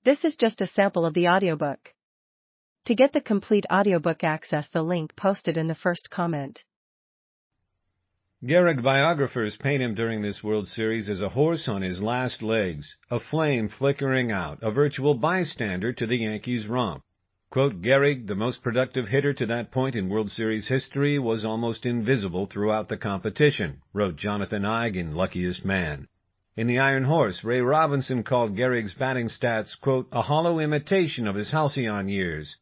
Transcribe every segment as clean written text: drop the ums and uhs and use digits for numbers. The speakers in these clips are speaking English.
This is just a sample of the audiobook. To get the complete audiobook, access the link posted in the first comment. Gehrig biographers paint him during this World Series as a horse on his last legs, a flame flickering out, a virtual bystander to the Yankees' romp. Quote, Gehrig, the most productive hitter to that point in World Series history, was almost invisible throughout the competition, wrote Jonathan Eig in Luckiest Man. In The Iron Horse, Ray Robinson called Gehrig's batting stats, quote, a hollow imitation of his halcyon years.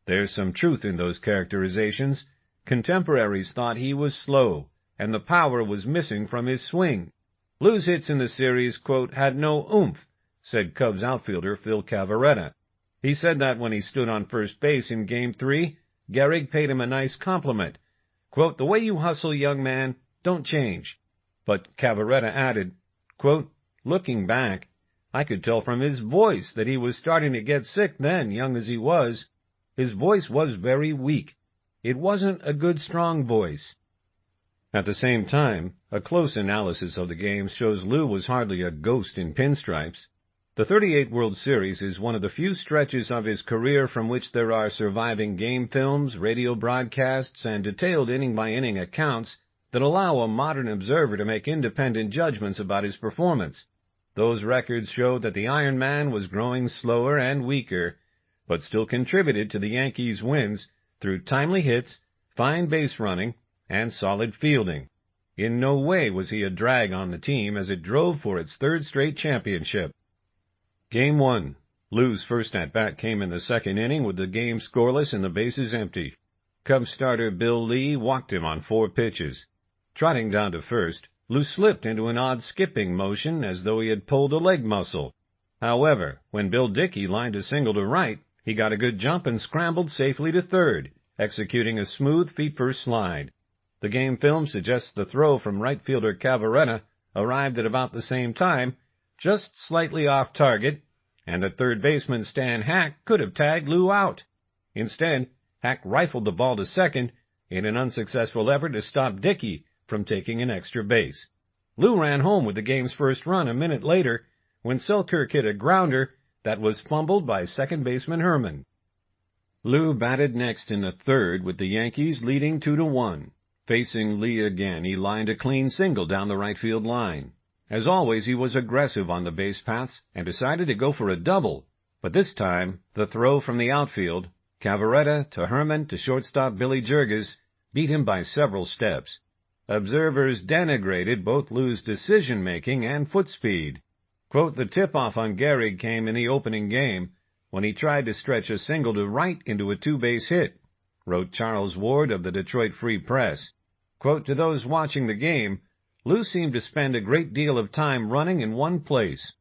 There's some truth in those characterizations. Contemporaries thought he was slow, and the power was missing from his swing. Lou's hits in the series, quote, had no oomph, said Cubs outfielder Phil Cavarretta. He said that when he stood on first base in Game 3, Gehrig paid him a nice compliment. Quote, the way you hustle, young man, don't change. But Cavarretta added, quote, looking back, I could tell from his voice that he was starting to get sick then, young as he was. His voice was very weak. It wasn't a good, strong voice. At the same time, a close analysis of the game shows Lou was hardly a ghost in pinstripes. The 38 World Series is one of the few stretches of his career from which there are surviving game films, radio broadcasts, and detailed inning-by-inning accounts that allow a modern observer to make independent judgments about his performance. Those records show that the Iron Man was growing slower and weaker, but still contributed to the Yankees' wins through timely hits, fine base running, and solid fielding. In no way was he a drag on the team as it drove for its third straight championship. Game 1. Lou's first at-bat came in the second inning with the game scoreless and the bases empty. Cubs starter Bill Lee walked him on 4 pitches. Trotting down to first, Lou slipped into an odd skipping motion as though he had pulled a leg muscle. However, when Bill Dickey lined a single to right, he got a good jump and scrambled safely to third, executing a smooth feet-first slide. The game film suggests the throw from right fielder Cavarretta arrived at about the same time, just slightly off target, and that third baseman Stan Hack could have tagged Lou out. Instead, Hack rifled the ball to second in an unsuccessful effort to stop Dickey from taking an extra base. Lou ran home with the game's first run a minute later when Selkirk hit a grounder that was fumbled by second baseman Herman. Lou batted next in the third with the Yankees leading 2-1. Facing Lee again, he lined a clean single down the right field line. As always, he was aggressive on the base paths and decided to go for a double. But this time, the throw from the outfield, Cavarretta to Herman to shortstop Billy Jerges, beat him by several steps. Observers denigrated both Lou's decision-making and foot speed. Quote, the tip-off on Gehrig came in the opening game when he tried to stretch a single to right into a 2-base hit, wrote Charles Ward of the Detroit Free Press. Quote, to those watching the game, Lou seemed to spend a great deal of time running in one place.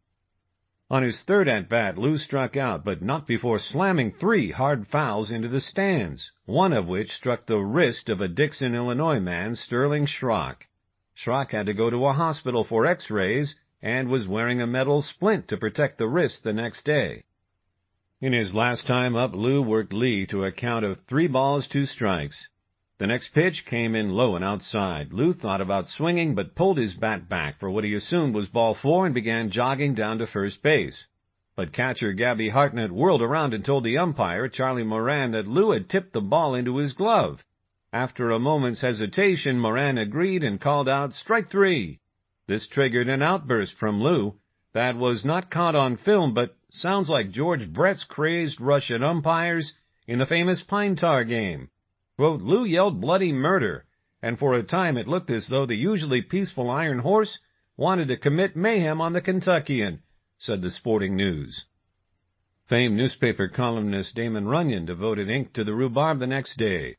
On his third at-bat, Lou struck out, but not before slamming 3 hard fouls into the stands, one of which struck the wrist of a Dixon, Illinois man, Sterling Schrock. Schrock had to go to a hospital for x-rays and was wearing a metal splint to protect the wrist the next day. In his last time up, Lou worked Lee to a count of 3 balls, 2 strikes. The next pitch came in low and outside. Lou thought about swinging, but pulled his bat back for what he assumed was ball 4 and began jogging down to first base. But catcher Gabby Hartnett whirled around and told the umpire, Charlie Moran, that Lou had tipped the ball into his glove. After a moment's hesitation, Moran agreed and called out, strike 3. This triggered an outburst from Lou that was not caught on film, but sounds like George Brett's crazed rush at umpires in the famous Pine Tar game. Quote, Lou yelled bloody murder, and for a time it looked as though the usually peaceful Iron Horse wanted to commit mayhem on the Kentuckian, said the Sporting News. Famed newspaper columnist Damon Runyon devoted ink to the rhubarb the next day.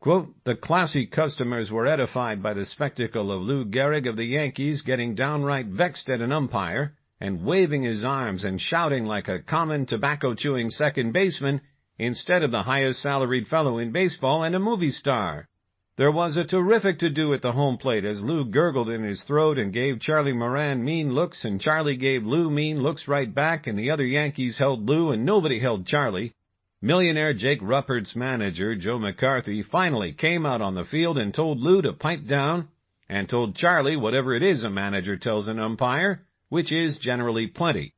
Quote, the classy customers were edified by the spectacle of Lou Gehrig of the Yankees getting downright vexed at an umpire and waving his arms and shouting like a common tobacco-chewing second baseman instead of the highest salaried fellow in baseball and a movie star. There was a terrific to-do at the home plate as Lou gurgled in his throat and gave Charlie Moran mean looks, and Charlie gave Lou mean looks right back, and the other Yankees held Lou and nobody held Charlie. Millionaire Jake Ruppert's manager, Joe McCarthy, finally came out on the field and told Lou to pipe down, and told Charlie whatever it is a manager tells an umpire, which is generally plenty.